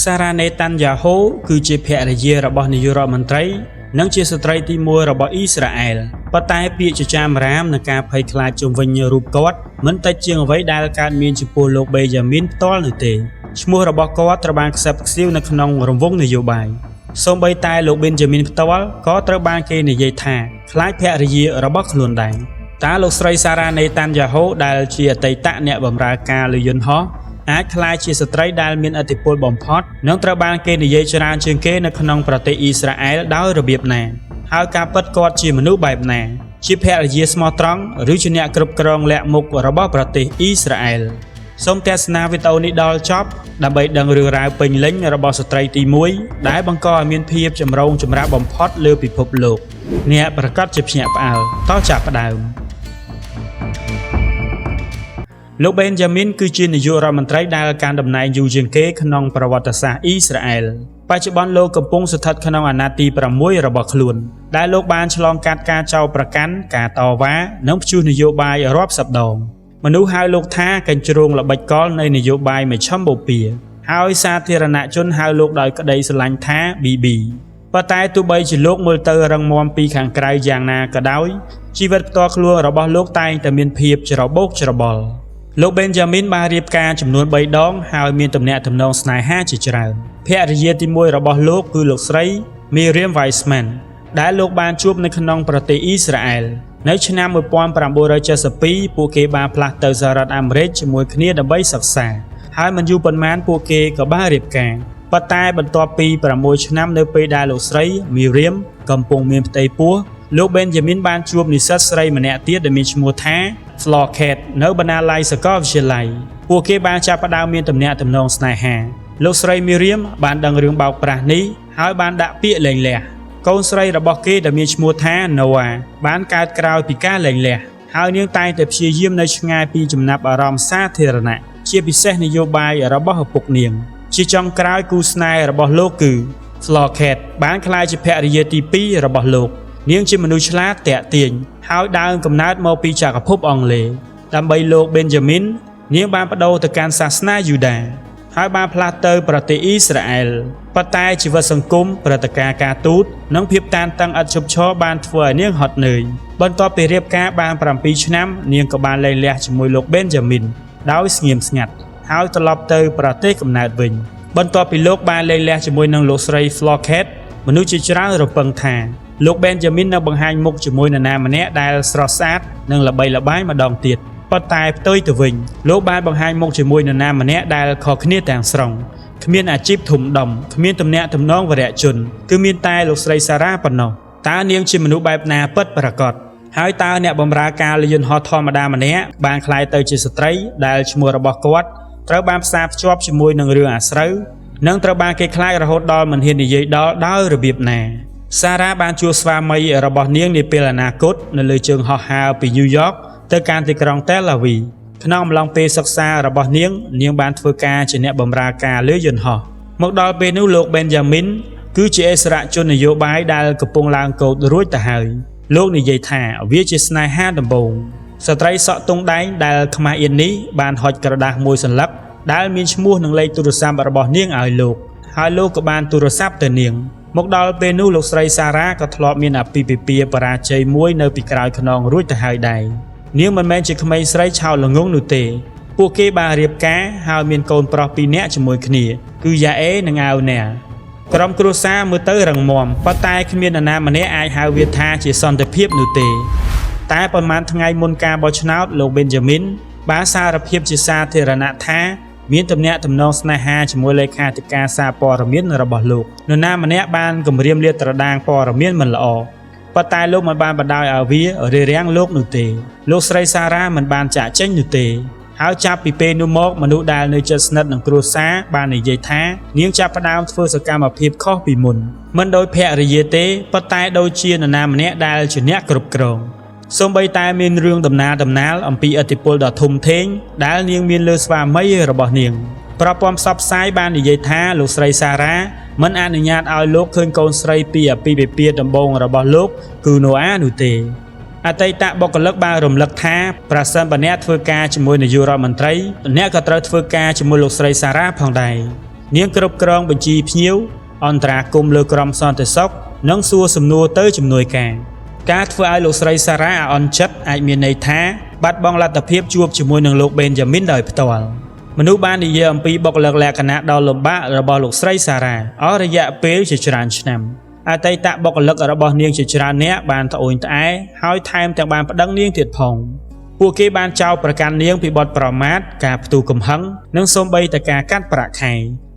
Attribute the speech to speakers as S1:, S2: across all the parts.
S1: សារ៉ាណេតាន់យ៉ាហូគឺជាភរិយារបស់នាយករដ្ឋមន្ត្រីនិងជាស្ត្រីទី1របស់អ៊ីស្រាអែលប៉ុន្តែពាក្យចចាមរាមនឹងការភ័យខ្លាចជុំវិញរូបគាត់មិនតិចជាងអ្វីដែលកើតមានចំពោះលោកបេយ៉ាមីនផ្ទាល់នោះទេឈ្មោះរបស់គាត់ត្រូវបានខ្សឹបខ្សៀវនៅក្នុងរង្វង់នយោបាយសូម្បីតែលោកបេនយ៉ាមីនផ្ទាល់ក៏ត្រូវបានគេនិយាយថាខ្លាចភរិយារបស់ខ្លួនដែរតើលោកស្រីសារ៉ាណេតាន់យ៉ាហូដែលជាអតីតអ្នកបម្រើការលើយន្តហោះអាចក្លាយជាស្ត្រីដែលមានឥទ្ធិពលបំផុតនិងត្រូវបានគេនិយាយច្រើនជាងគេនៅក្នុងប្រទេសអ៊ីស្រាអែលដោយរបៀបណាហើយការពិតគាត់ជាមនុស្សបែបណាជាភរិយាស្មោះត្រង់ឬជាអ្នកគ្រប់គ្រងលាក់មុខរបស់ប្រទេសអ៊ីស្រាអែលសូមទស្សនាវីដេអូនេះដល់ចប់ដើម្បីដឹងរឿងរ៉ាវពេញលេញរបស់ស្ត្រីទី1ដែលបង្កឲ្យមានភាពចម្រូងចម្រាសបំផុតលើពិភពលោកអ្នកប្រកាសជាភ្ញាក់ផ្អើលតចាប់ផ្ដើមលោកបេនយ៉ាមីនគឺជានាយករដ្ឋមន្ត្រីដែលកាន់តំណែងយូរជាងគេក្នុងប្រវត្តិសាស្ត្រអ៊ីស្រាអែលបច្ចុប្បន្នលោកកំពុងស្ថិតក្នុងអាណត្តិទី6របស់ខ្លួនដែលលោកបានឆ្លងកាត់ការចោទប្រកាន់ការតវ៉ានិងព្យុះនយោបាយរាប់សិបដងមនុស្សហៅលោកថាកញ្ជ្រោងល្បិចកលនៃនយោបាយមជ្ឈិមបូព៌ាហើយសាធារណជនហៅលោកដោយក្តីស្រឡាញ់ថា BB ប៉ុន្តែទោះបីជាលោកមើលទៅរឹងមាំពីខាងក្រៅយ៉ាងណាក៏ដោយជីវិតផ្ទាល់ខ្លួនរបស់លោកតែងតែមានភាពច្របូកច្របល់លោកបេនយ៉ាមីនបានរៀបការចំនួន3ដងហើយមានទំនាក់ទំនងស្នេហាជាច្រើនភរិយាទី1របស់លោកគឺលោកស្រី Miriam Weissman ដែលលោកបានជួបនៅក្នុងប្រទេសអ៊ីស្រាអែលនៅឆ្នាំ1972ពួកគេបានផ្លាស់ទៅសហរដ្ឋអាមេរិកជាមួយគ្នាដើម្បីសិក្សាហើយមិនយូរប៉ុន្មានពួកគេក៏បានរៀបការប៉ុន្តែបន្ទាប់ពី6ឆ្នាំនៅពេលដែលលោកស្រី Miriam កំពុងមានផ្ទៃពោះលោកបេនយ៉ាមីនបានជួបនិស្សិតស្រីម្នាក់ទៀតដែលមានឈ្មោះថា Flocket នៅបណ្ណាល័យសាកលវិទ្យាល័យពួកគេបានចាប់ផ្ដើមមានទំនាក់ទំនងស្នេហាលោកស្រី Miriam បានដឹងរឿងបោកប្រាស់នេះហើយបានដាក់ពាក្យលែងលះកូនស្រីរបស់គេដែលមានឈ្មោះថា Noah បានកើតក្រោយពីការលែងលះហើយនាងតែងតែព្យាយាមនៅឆ្ងាយពីចំណាប់អារម្មណ៍សាធារណៈជាពិសេសនយោបាយរបស់ឪពុកនាងជាចុងក្រោយគូស្នេហ៍របស់លោកគឺ Flocket បានក្លាយជាភរិយាទី2របស់លោកនាងជាមនុស្សឆ្លាតតាក់ទាញហើយដើមកំណើតមកពីចក្រភពអង់គ្លេសដើម្បីលោកបេនយ៉ាមីននាងបានបដូរទៅកាន់សាសនាយូដាហើយបានផ្លាស់ទៅប្រទេសអ៊ីស្រាអែលប៉ុន្តែជីវិតសង្គមព្រឹត្តិការណ៍ការទូតនិងភាពតានតឹងឥតឈប់ឈរបានធ្វើឲ្យនាងហត់នឿយបន្ទាប់ពីរៀបការបាន7ឆ្នាំនាងក៏បានលែងលះជាមួយលោកបេនយ៉ាមីនដោយស្ងៀមស្ងាត់ហើយត្រឡប់ទៅប្រទេសកំណើតវិញបន្ទាប់ពីលោកបានលែងលះជាមួយនឹងលោកស្រី Flocket មនុស្សជាច្រើនរំពឹងថាលោកបេនយ៉ាមីននៅបង្ហាញមុខជាមួយនរណាម្នាក់ដែលស្រស់ស្អាតនិងល្បីល្បាញម្ដងទៀតប៉ុន្តែផ្ទុយទៅវិញលោកបានបង្ហាញមុខជាមួយនរណាម្នាក់ដែលខុសគ្នាទាំងស្រុងគ្មានអាជីពធំដុំគ្មានទំនាក់ទំនងវរៈជនគឺមានតែលោកស្រីសារ៉ាប៉ុណ្ណោះតើនាងជាមនុស្សបែបណាពិតប្រាកដហើយតើអ្នកបម្រើការលើយន្តហោះធម្មតាម្នាក់បានក្លាយទៅជាស្ត្រីដែលឈ្មោះរបស់គាត់ត្រូវបានផ្សារភ្ជាប់ជាមួយនឹងរឿងអាស្រូវនិងត្រូវបានគេខ្លាចរហូតដល់មិនហ៊ាននិយាយដល់ដោយរបៀបណាសារ៉ាបានជួបស្វាមីរបស់នាងនាពេលអនាគតនៅលើជើងហោះហើរពីញូវយ៉កទៅកាន់ទីក្រុងតែលអាវីក្នុងអំឡុងពេលសិក្សារបស់នាងបានធ្វើការជាអ្នកបម្រើការលើយន្តហោះមកដល់ពេលនោះលោកបេនយ៉ាមីនគឺជាអិសរជននយោបាយដែលកំពុងឡើងកោតរួចទៅហើយលោកនិយាយថាវាជាស្នេហាដំបូងស្ត្រីសក់ទង់ដែងដែលខ្មាស់អៀននេះបានហុចក្រដាសមួយសន្លឹកដែលមានឈ្មោះនិងលេខទូរស័ព្ទរបស់នាងឲ្យលោកហើយលោកក៏បានទូរស័ព្ទទៅនាងមកដល់ពេលនោះលោកស្រីសារ៉ាក៏ធ្លាប់មានអាពាហ៍ពិពាហ៍បរាជ័យមួយនៅពីក្រោយខ្នងរួចទៅហើយដែរនាងមិនមែនជាក្មេងស្រីឆោតល្ងង់នោះទេពួកគេបានរៀបការហើយមានកូនប្រុស2នាក់ជាមួយគ្នាគឺយ៉ាអេនិងអាវណាក្រុមគ្រួសារមើលទៅរឹងមាំប៉ុន្តែគ្មាននរណាម្នាក់អាចហៅវាថាជាសន្តិភាពនោះទេតែប៉ុន្មានថ្ងៃមុនការបោះឆ្នោតលោកបេនយ៉ាមីនបានសារភាពជាសាធារណៈថាមានទំនាក់ទំនងស្នេហាជាមួយលេខាធិការសារព័ត៌មានរបស់លោកនរណាម្នាក់បានគម្រាមលាតត្រដាងព័ត៌មានមិនល្អប៉ុន្តែលោកមិនបានបដ ாய் ឲ្យវារារាំងលោកនោះទេលោកស្រីសារ៉ាមិនបានចាក់ចេញនោះទេហើយចាប់ពីពេលនោះមកមនុស្សដែលនៅជិតស្និទ្ធនឹងគ្រួសារបាននិយាយថានាងចាប់ផ្ដើមធ្វើសកម្មភាពខុសពីមុនមិនដោយភរិយាទេប៉ុន្តែដូចជានរណាម្នាក់ដែលជាអ្នកគ្រប់គ្រងសូម្បីតែមានរឿងដំណាលអំពីឥទ្ធិពលដ៏ធំធេងដែលនាងមានលើស្វាមីរបស់នាងប្រព័ន្ធផ្សព្វផ្សាយបាននិយាយថាលោកស្រីសារ៉ាមិនអនុញ្ញាតឲ្យលោកឃើញកូនស្រីពីអាពាហ៍ពិពាហ៍ដំបូងរបស់លោកគឺណូអានោះទេអតីតបុគ្គលិកបានរំលឹកថាប្រសិនបើអ្នកធ្វើការជាមួយនាយករដ្ឋមន្ត្រីអ្នកក៏ត្រូវធ្វើការជាមួយលោកស្រីសារ៉ាផងដែរ នាងគ្រប់គ្រងបញ្ជីភ្ញៀវអន្តរាគមលើក្រុមសន្តិសុខនិងសួរសំណួរទៅជំនួយការធ្វើឲ្យលោកស្រីសារ៉ាអាអន់ចិត្តអាចមានន័យថាបាត់បង់លទ្ធភាពជួបជាមួយនឹងលោកប៊េនយ៉ាមីនដោយផ្ទាល់មនុស្សបាននិយាយអំពីបុគ្គលិកលក្ខណៈដ៏លំបាករបស់លោកស្រីសារ៉ាអស់រយៈពេលជាច្រើនឆ្នាំអតីតបុគ្គលិករបស់នាងជាច្រើនអ្នកបានត្អូញត្អែហើយថែមទាំងបានប្តឹងនាងទៀតផងពួកគេបានចោទប្រកាន់នាងពីបទប្រមាថការផ្ទុះកំហឹងនិងសូម្បីតែការកាត់ប្រាក់ខែ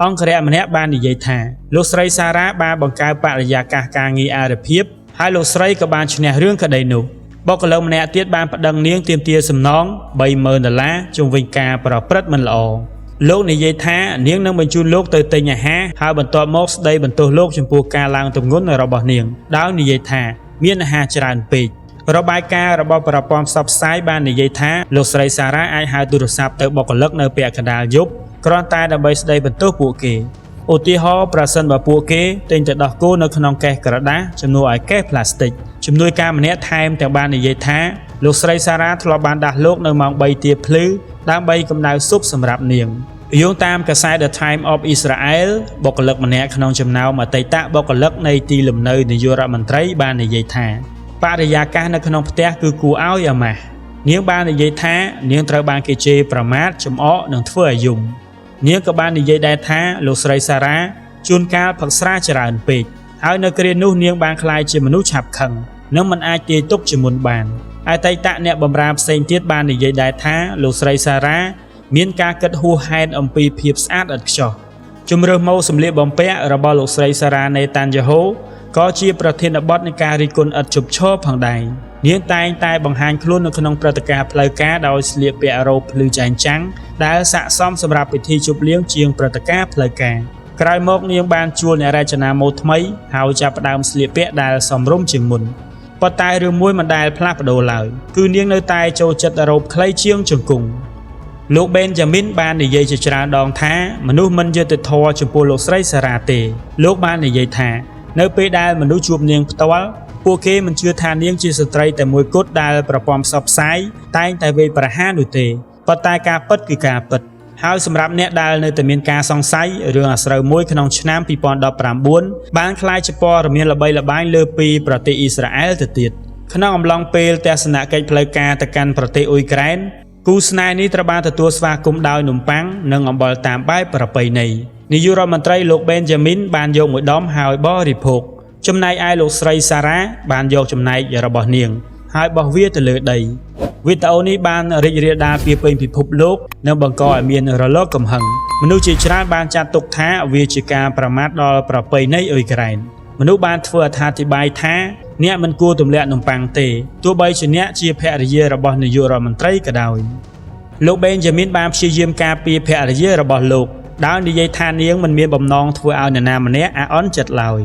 S1: អង្គរៈម្នាក់បាននិយាយថាលោកស្រីសារ៉ាបានបង្កើតបរិយាកាសការងារអារភាពហើយលោកស្រីក៏បានឈ្នះរឿងក្តីនោះបុគ្គលិកម្នាក់ទៀតបានប្តឹងនាងទាមទារសំណង$30,000ជុំវិញការប្រព្រឹត្តមិនល្អលោកនិយាយថានាងនឹងបញ្ជូនលោកទៅទិញអាហារហើយបន្ទាប់មកស្ដីបន្ទោសលោកចំពោះការឡើងទម្ងន់របស់នាងដោយនិយាយថាមានអាហារច្រើនពេករបាយការណ៍របស់ប្រព័ន្ធផ្សព្វផ្សាយបាននិយាយថាលោកស្រីសារ៉ាអាចហៅទូរស័ព្ទទៅបុគ្គលិកនៅពាក់កណ្ដាលយប់គ្រាន់តែដើម្បីស្ដីបន្ទោសពួកគេឧទាហរណ៍ប្រសិនបើពួកគេទិញទៅដោះគោនៅក្នុងកេសក្រដាសជំនួសឲ្យកេសផ្លាស្ទិកជំនួយការម្នាក់ថែមទាំងបាននិយាយថាលោកស្រីសារ៉ាធ្លាប់បានដាស់លោកនៅម៉ោង3ទៀបភ្លឺដើម្បីកម្ដៅស៊ុបសម្រាប់នាងយោងតាមកាសែត The Time of Israel បុគ្គលិកម្នាក់ក្នុងចំណោមអតីតបុគ្គលិកនៃទីលំនៅនាយករដ្ឋមន្ត្រីបាននិយាយថាបរិយាកាសនៅក្នុងផ្ទះគឺគួរឲ្យអាម៉ាស់នាងបាននិយាយថានាងត្រូវបានគេជេរប្រមាថចំអកនិងធ្វើឲ្យយំនាងក៏បាននិយាយដែរថាលោកស្រីសារ៉ាជួនកាលផឹកស្រាច្រើនពេកហើយនៅគ្រានោះនាងបានក្លាយជាមនុស្សឆាប់ខឹងនិងមិនអាចទាយទុកជាមុនបានអតីតអ្នកបម្រើផ្សេងទៀតបាននិយាយដែរថាលោកស្រីសារ៉ាមានការគិតហួសហេតុអំពីភាពស្អាតឥតខ្ចោះជំរឿសម៉ូសម្លៀកបំពាក់របស់លោកស្រីសារ៉ានេតានយ៉ាហូក៏ជាប្រធានបទនៃការរិះគន់ឥតឈប់ឈរផងដែរនាងតែងតែបង្ហាញខ្លួននៅក្នុងព្រឹត្តិការណ៍ផ្លូវការដោយស្លៀកពាក់រ៉ូបភ្លឺចែងចាំងដែលស័ក្តិសមសម្រាប់ពិធីជប់លៀងជាងព្រឹត្តិការណ៍ផ្លូវការក្រោយមកនាងបានជួលអ្នករចនាម៉ូដថ្មីហើយចាប់ផ្ដើមស្លៀកពាក់ដែលសមរម្យជាងមុនប៉ុន្តែរឿងមួយមិនដែលផ្លាស់ប្ដូរឡើយគឺនាងនៅតែចូលចិត្តរ៉ូបខ្លីជាងជង្គង់លោកប៊េនយ៉ាមីនបាននិយាយជាច្រើនដងថាមនុស្សមិនយុត្តិធម៌ចំពោះលោកស្រីសារ៉ាទេលោកបាននិយាយថានៅពេលដែលមនុស្សជួបនាងផ្ទាល់ពួកគេមិនជឿថានាងជាស្ត្រីតែមួយគត់ដែលប្រព័ន្ធផ្សព្វផ្សាយតែងតែវាយប្រហារនោះទេប៉ុន្តែការពិតគឺការពិតហើយសម្រាប់អ្នកដែលនៅតែមានការសង្ស័យរឿងអាស្រូវមួយក្នុងឆ្នាំ2019បានក្លាយជាព័ត៌មានល្បីល្បាញលើពីប្រទេសអ៊ីស្រាអែលទៅទៀតក្នុងអំឡុងពេលទស្សនកិច្ចផ្លូវការទៅកាន់ប្រទេសអ៊ុយក្រែនគូស្នេហ៍នេះត្រូវបានទទួលស្វាគមន៍ដោយនំប៉័ងនិងអំបិលតាមបែបប្រពៃណីនាយករដ្ឋមន្ត្រីលោកប៊េនយ៉ាមីនបានយកមួយដុំហើយបរិភោគចំណែកឯលោកស្រីសារ៉ាបានយកចំណែករបស់នាងហើយបោះវាទៅលើដីវីដេអូនេះបានរីករាលដាលពាសពេញពិភពលោកនិងបង្កឲ្យមានរលកកំហឹងមនុស្សជាច្រើនបានចាត់ទុកថាវាជាការប្រមាថដល់ប្រពៃណីអ៊ុយក្រែនមនុស្សបានធ្វើអត្ថាធិប្បាយថាអ្នកមិនគួរទម្លាក់នំប៉័ងទេទោះបីជាអ្នកជាភរិយារបស់នាយករដ្ឋមន្ត្រីក៏ដោយលោកប៊េនយ៉ាមីនបានព្យាយាមការពារភរិយារបស់លោកដោយនិយាយថានាងមិនមានបំណងធ្វើឲ្យនរណាម្នាក់អាក់អន់ចិត្តឡើយ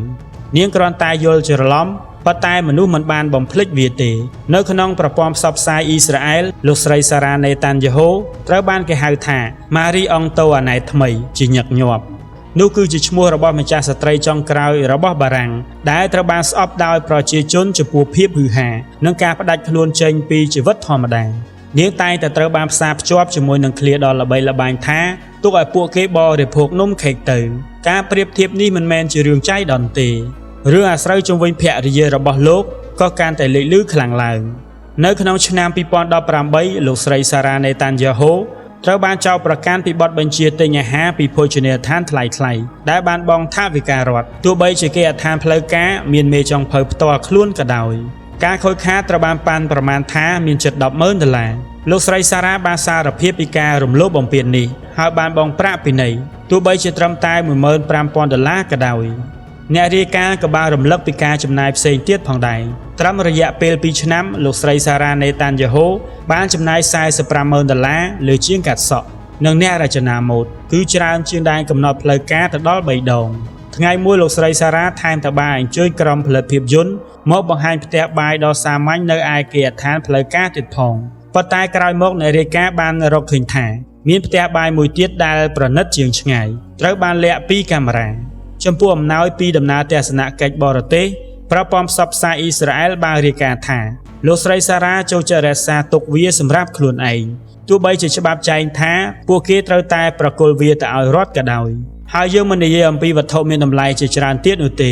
S1: នាងគ្រាន់តែយល់ច្រឡំប៉ុន្តែមនុស្សមិនបានបំភ្លេចវាទេនៅក្នុងប្រព័ន្ធផ្សព្វផ្សាយអ៊ីស្រាអែលលោកស្រីសារ៉ានេតានយ៉ាហូត្រូវបានគេហៅថាម៉ារីអង់តូអាណែតថ្មីជាញឹកញាប់នោះគឺជាឈ្មោះរបស់ម្ចាស់ស្ត្រីចុងក្រោយរបស់បារាំងដែលត្រូវបានស្អប់ដោយប្រជាជនចំពោះភាពហ៊ឺហានិងការផ្ដាច់ខ្លួនចេញពីជីវិតធម្មតានាងតែងតែត្រូវបានផ្សារភ្ជាប់ជាមួយនឹងឃ្លាដ៏ល្បីល្បាញថាទុកឲ្យពួកគេបរិភោគនំខេកទៅការប្រៀបធៀបនេះមិនមែនជារឿងចៃដន្យទេរឿងអាស្រូវជុំវិញភរិយារបស់លោកក៏កាន់តែលេចលឺខ្លាំងឡើងនៅក្នុងឆ្នាំ2018លោកស្រីសារ៉ានេតានយ៉ាហូត្រូវបានចោទប្រកាន់ពីបទបញ្ជាទិញអាហារពីភោជនីយដ្ឋានថ្លៃៗដែលបានបង់ថវិការដ្ឋទោះបីជាគេអត្ថានផ្លូវការមានមេចុងភៅផ្ទាល់ខ្លួនក៏ដោយការខូចខាតត្រូវបានប៉ាន់ប្រមាណថាមានជិត$10,000លោកស្រីសារ៉ាបានសារភាពពីការរំលោភបំពាននេះហើយបានបង់ប្រាក់ពិន័យទោះបីជាត្រឹមតែ$15,000ក៏ដោយអ្នករាយការណ៍ក៏បានរំលឹកពីការចំណាយផ្សេងទៀតផងដែរត្រឹមរយៈពេល2ឆ្នាំលោកស្រីសារ៉ានេតានយ៉ាហូបានចំណាយ$45,000លើជាងកាត់សក់និងអ្នករចនាម៉ូដគឺច្រើនជាងដែនកំណត់ផ្លូវការទៅដល់3ដងថ្ងៃមួយលោកស្រីសារ៉ាថែមទាំងបានអញ្ជើញក្រុមផលិតភាពយន្តមកបង្ហាញផ្ទះបាយដ៏សាមញ្ញនៅឯគេហដ្ឋានផ្លូវការទៀតផងប៉ុន្តែក្រោយមកអ្នករាយការណ៍បានរកឃើញថាមានផ្ទះបាយមួយទៀតដែលប្រណិតជាងឆ្ងាយត្រូវបានលាក់ពីកាមេរ៉ាចំពោះអំណោយពីដំណើរទស្សនកិច្ចបរទេសប្រព័ន្ធផ្សព្វផ្សាយអ៊ីស្រាអែលបានរាយការណ៍ថាលោកស្រីសារ៉ាចូលចិត្តរក្សាទុកវាសម្រាប់ខ្លួនឯងទោះបីជាច្បាប់ចែងថាពួកគេត្រូវតែប្រគល់វាទៅឲ្យរដ្ឋក៏ដោយ ហើយយើងមិននិយាយអំពីវត្ថុមានតម្លៃជាច្រើនទៀតនោះទេ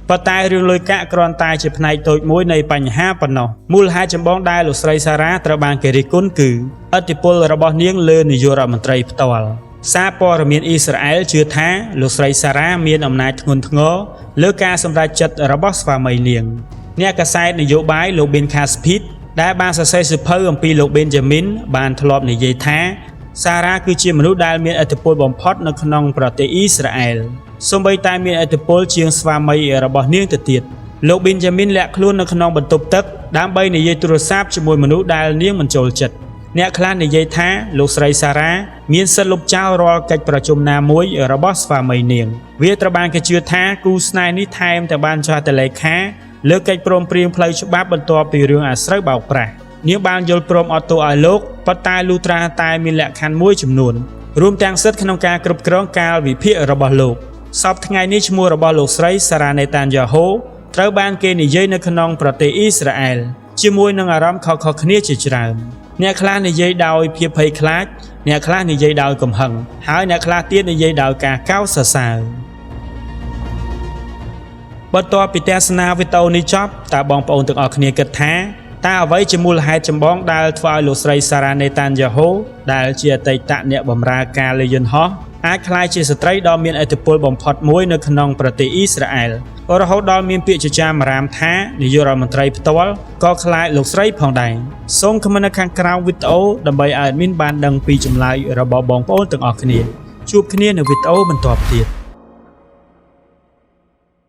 S1: ប៉ុន្តែរឿងលុយកាក់គ្រាន់តែជាផ្នែកតូចមួយនៃបញ្ហាប៉ុណ្ណោះមូលហេតុចម្បងដែលលោកស្រីសារ៉ាត្រូវបានគេរិះគន់គឺឥទ្ធិពលរបស់នាងលើនាយករដ្ឋមន្ត្រីផ្ទាល់សារព័ត៌មានអ៊ីស្រាអែលជឿថាលោកស្រីសារ៉ាមានអំណាចធ្ងន់ធ្ងរលើការសម្រេចចិត្តរបស់ស្វាមីនាងអ្នកកាសែតនយោបាយលោកប៊ីនខាស្ភីតដែលបានសរសេរសៀវភៅអំពីលោកប៊ីនយ៉ាមីនបានធ្លាប់និយាយថាសារ៉ាគឺជាមនុស្សដែលមានឥទ្ធិពលបំផុតនៅក្នុងប្រទេសអ៊ីស្រាអែលសូម្បីតែមានឥទ្ធិពលជាងស្វាមីរបស់នាងទៅទៀតលោកប៊ីនយ៉ាមីនលាក់ខ្លួននៅក្នុងបន្ទប់ទឹកដើម្បីនិយាយទូរស័ព្ទជាមួយមនុស្សដែលនាងមិនចូលចិត្តអ្នកខ្លះនិយាយថាលោកស្រីសារ៉ាមានសិទ្ធិលុបចោលរាល់កិច្ចប្រជុំណាមួយរបស់ស្វាមីនាងវាត្រូវបានគេជឿថាគូស្នេហ៍នេះថែមទាំងបានចុះហត្ថលេខាលើកិច្ចព្រមព្រៀងផ្លូវច្បាប់បន្ទាប់ពីរឿងអាស្រូវបោកប្រាស់នាងបានយល់ព្រមអត់ទោសឲ្យលោកប៉ុន្តែលុះត្រាតែមានលក្ខខណ្ឌមួយចំនួនរួមទាំងសិទ្ធិក្នុងការគ្រប់គ្រងកាលវិភាគរបស់លោកសពថ្ងៃនេះឈ្មោះរបស់លោកស្រីសារ៉ានេតានយ៉ាហូត្រូវបានគេនិយាយនៅក្នុងប្រទេសអ៊ីស្រាអែលជាមួយនឹងអារម្មណ៍ខុសៗគ្នាជាច្រើនអ្នកខ្លះនិយាយដោយភាពភ័យខ្លាចអ្នកខ្លះនិយាយដោយកំហឹងហើយអ្នកខ្លះទៀតនិយាយដោយការកោតសរសើរបន្ទាប់ពីទស្សនាវីដេអូនេះចប់តើបងប្អូនទាំងអស់គ្នាគិតថាតើអ្វីជាមូលហេតុចម្បងដែលធ្វើឲ្យលោកស្រីសារ៉ានេតានយ៉ាហូដែលជាអតីតអ្នកបម្រើការលើយន្តហោះអាចក្លាយជាស្ត្រីដ៏មានឥទ្ធិពលបំផុតមួយនៅក្នុងប្រទេសអ៊ីស្រាអែលរហូតដល់មានពាក្យចចាមអារាមថានាយករដ្ឋមន្ត្រីផ្ទាល់ក៏ខ្លាចលោកស្រីផងដែរសូមខមមិននៅខាងក្រោមវីដេអូដើម្បីឲ្យadminបានដឹងពីចម្លើយរបស់បងប្អូនទាំងអស់គ្នាជួបគ្នានៅវីដេអូបន្តទៀត